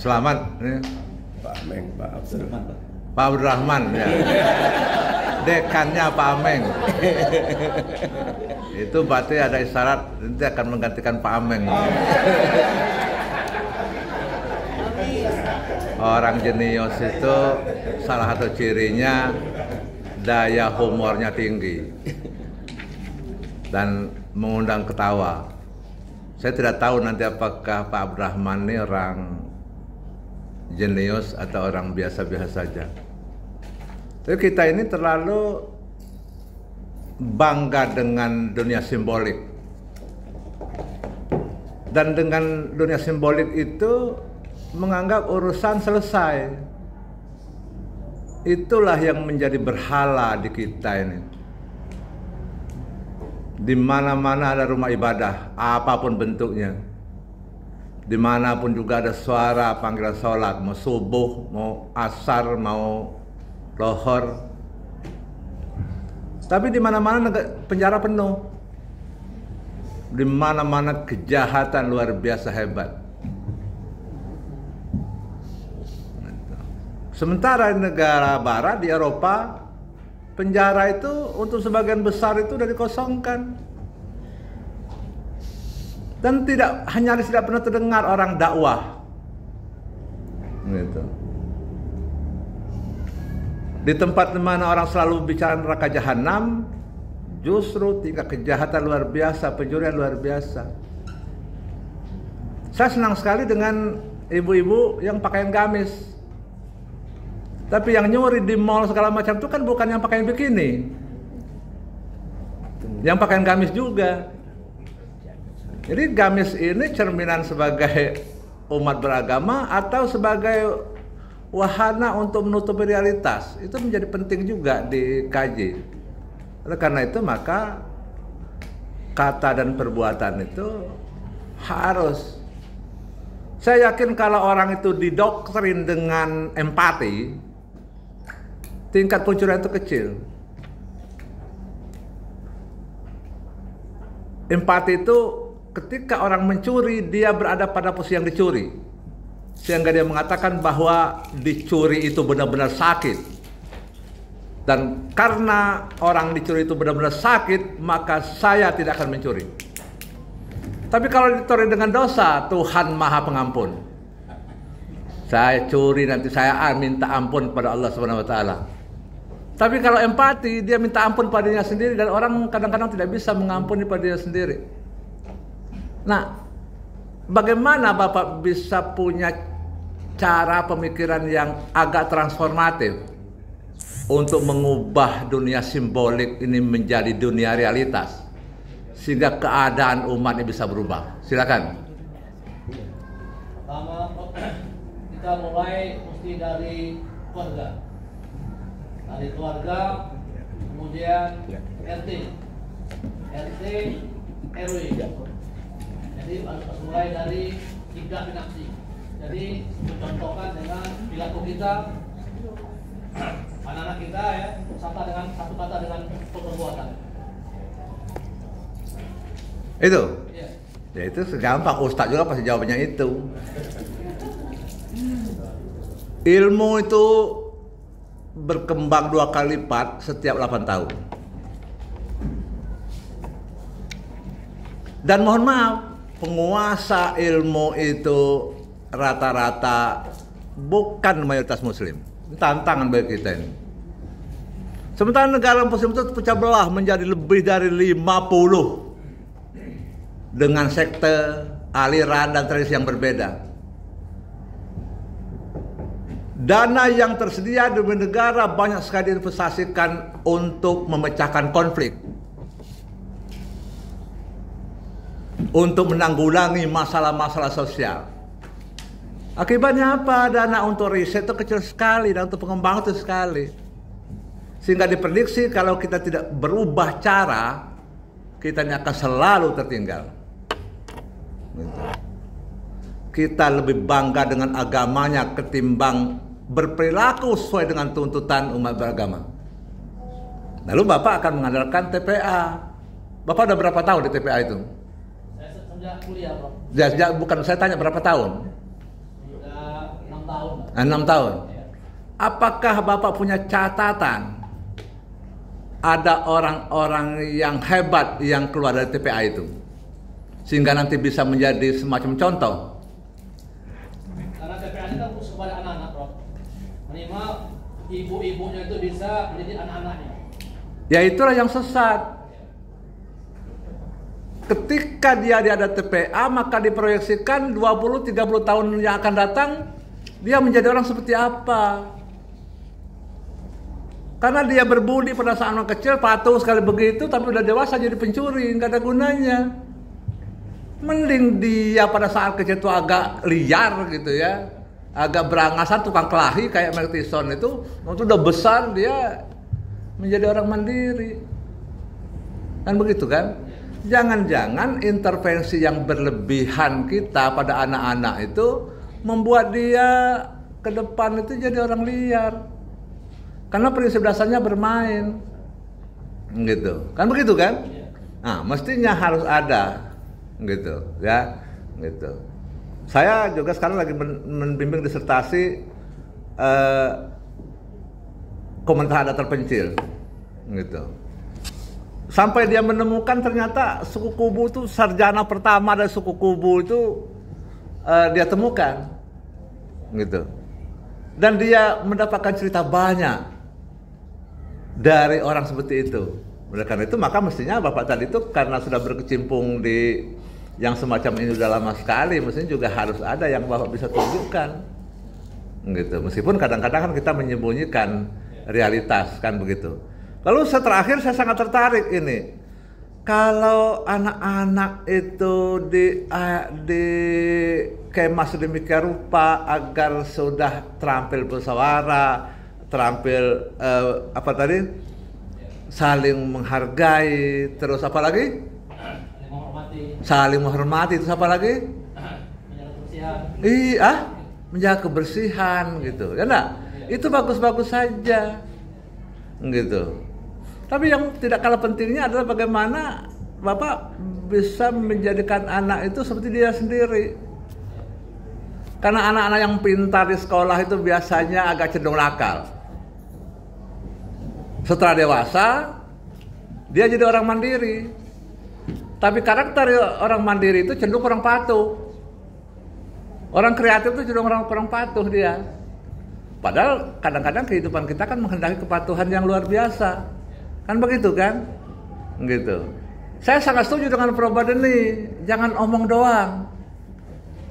Selamat ya. Pak Ameng, Pak Abdurrahman. Pak Abdurrahman ya. Dekannya Pak Ameng. Itu berarti ada isyarat nanti akan menggantikan Pak Ameng. Orang jenius itu salah satu cirinya daya humornya tinggi dan mengundang ketawa. Saya tidak tahu nanti apakah Pak Abdurrahman ini orang jenius atau orang biasa-biasa saja. Tapi kita ini terlalu bangga dengan dunia simbolik. Dan dengan dunia simbolik itu menganggap urusan selesai. Itulah yang menjadi berhala di kita ini. Di mana-mana ada rumah ibadah, apapun bentuknya. Dimanapun juga ada suara panggilan sholat, mau subuh, mau asar, mau lohor. Tapi di mana-mana penjara penuh. Di mana-mana kejahatan luar biasa hebat. Sementara di negara barat, di Eropa, penjara itu untuk sebagian besar itu sudah dikosongkan. Dan tidak pernah terdengar orang dakwah. Gitu. Di tempat di mana orang selalu bicara neraka jahanam, justru tingkat kejahatan luar biasa, pencurian luar biasa. Saya senang sekali dengan ibu-ibu yang pakaian gamis. Tapi yang nyuri di mall segala macam itu kan bukan yang pakaian bikini, yang pakaian gamis juga. Jadi gamis ini cerminan sebagai umat beragama atau sebagai wahana untuk menutupi realitas. Itu menjadi penting juga dikaji. Oleh karena itu maka kata dan perbuatan itu harus. Saya yakin kalau orang itu didoktrin dengan empati, tingkat pencurian itu kecil. Empati itu ketika orang mencuri, dia berada pada posisi yang dicuri. Sehingga dia mengatakan bahwa dicuri itu benar-benar sakit. Dan karena orang dicuri itu benar-benar sakit, maka saya tidak akan mencuri. Tapi kalau dicuri dengan dosa, Tuhan Maha Pengampun. Saya curi nanti saya minta ampun pada Allah Subhanahu wa taala. Tapi kalau empati, dia minta ampun padanya sendiri dan orang kadang-kadang tidak bisa mengampuni padanya sendiri. Nah, bagaimana Bapak bisa punya cara pemikiran yang agak transformatif untuk mengubah dunia simbolik ini menjadi dunia realitas sehingga keadaan umat ini bisa berubah? Silakan. Pertama, kita mulai mesti dari keluarga. Dari keluarga, kemudian RT, RW. Jadi harus mulai dari 3 dinasti. Jadi mencontohkan dengan perilaku kita, anak-anak kita ya, satu kata dengan perbuatan. Itu? Ya. Ya itu segampang, Ustadz juga pasti jawabannya itu. Ilmu itu berkembang 2 kali lipat setiap 8 tahun. Dan mohon maaf, penguasa ilmu itu rata-rata bukan mayoritas muslim. Tantangan bagi kita ini. Sementara negara muslim itu pecah belah menjadi lebih dari 50 dengan sekte, aliran dan tradisi yang berbeda. Dana yang tersedia di negara banyak sekali diinvestasikan untuk memecahkan konflik, untuk menanggulangi masalah-masalah sosial. Akibatnya apa? Dana untuk riset itu kecil sekali dan untuk pengembangan itu sekali. Sehingga diprediksi kalau kita tidak berubah cara, kita akan selalu tertinggal. Kita lebih bangga dengan agamanya ketimbang berperilaku sesuai dengan tuntutan umat beragama. Lalu Bapak akan mengandalkan TPA. Bapak udah berapa tahun di TPA itu? Saya sejak kuliah, Bro. Bukan, saya tanya berapa tahun? Sudah 6 tahun. Apakah Bapak punya catatan ada orang-orang yang hebat yang keluar dari TPA itu sehingga nanti bisa menjadi semacam contoh? Karena TPA itu kan khusus kepada anak-anak, Prof. Minimal ibu-ibunya itu bisa mendidik anak-anaknya. Ya itulah yang sesat. Ketika dia ada TPA, maka diproyeksikan 20-30 tahun yang akan datang dia menjadi orang seperti apa? Karena dia berbudi pada saat anak kecil, patuh sekali begitu, tapi udah dewasa jadi pencuri, nggak ada gunanya. Mending dia pada saat kecil itu agak liar gitu ya, agak berangasan, tukang kelahi kayak Mike Tyson itu udah besar dia menjadi orang mandiri. Kan begitu kan? Jangan-jangan intervensi yang berlebihan kita pada anak-anak itu membuat dia ke depan itu jadi orang liar. Karena prinsip dasarnya bermain, gitu, kan begitu kan? Nah, mestinya harus ada, gitu, ya, gitu. Saya juga sekarang lagi membimbing disertasi komunitas adat terpencil, gitu. Sampai dia menemukan ternyata suku Kubu itu sarjana pertama dari suku Kubu itu dia temukan, gitu. Dan dia mendapatkan cerita banyak dari orang seperti itu. Oleh karena itu maka mestinya Bapak tadi itu karena sudah berkecimpung di yang semacam ini sudah lama sekali, mestinya juga harus ada yang Bapak bisa tunjukkan, gitu. Meskipun kadang-kadang kan kita menyembunyikan realitas kan begitu. Lalu terakhir saya sangat tertarik ini. Kalau anak-anak itu dikemas sedemikian rupa agar sudah terampil bersuara, terampil saling menghargai, terus apa lagi? Saling menghormati, terus apa lagi? Menjaga kebersihan gitu. Ya enggak? Itu bagus-bagus saja. Gitu. Tapi yang tidak kalah pentingnya adalah bagaimana Bapak bisa menjadikan anak itu seperti dia sendiri. Karena anak-anak yang pintar di sekolah itu biasanya agak cenderung nakal. Setelah dewasa, dia jadi orang mandiri. Tapi karakter orang mandiri itu cenderung kurang patuh. Orang kreatif itu cenderung kurang patuh dia. Padahal kadang-kadang kehidupan kita kan menghendaki kepatuhan yang luar biasa. Kan begitu kan? Gitu. Saya sangat setuju dengan Prof. Badeni, jangan omong doang.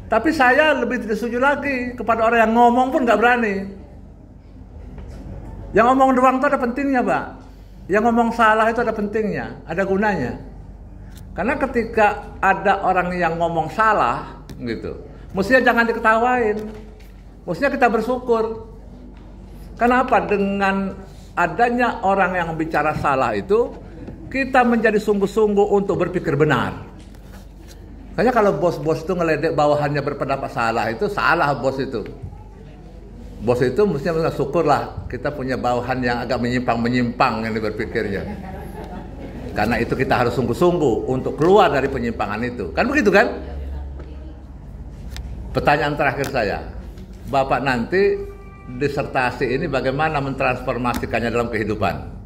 Tapi saya lebih tidak setuju lagi kepada orang yang ngomong pun nggak berani. Yang ngomong doang itu ada pentingnya, Pak. Yang ngomong salah itu ada pentingnya, ada gunanya. Karena ketika ada orang yang ngomong salah, gitu, mestinya jangan diketawain. Mestinya kita bersyukur. Kenapa? Dengan adanya orang yang bicara salah itu, kita menjadi sungguh-sungguh untuk berpikir benar. Kayaknya kalau bos-bos itu ngeledek bawahannya berpendapat salah, itu salah bos itu. Bos itu mestinya syukurlah kita punya bawahan yang agak menyimpang-menyimpang yang berpikirnya. Karena itu kita harus sungguh-sungguh untuk keluar dari penyimpangan itu. Kan begitu kan? Pertanyaan terakhir saya, Bapak nanti disertasi ini bagaimana mentransformasikannya dalam kehidupan?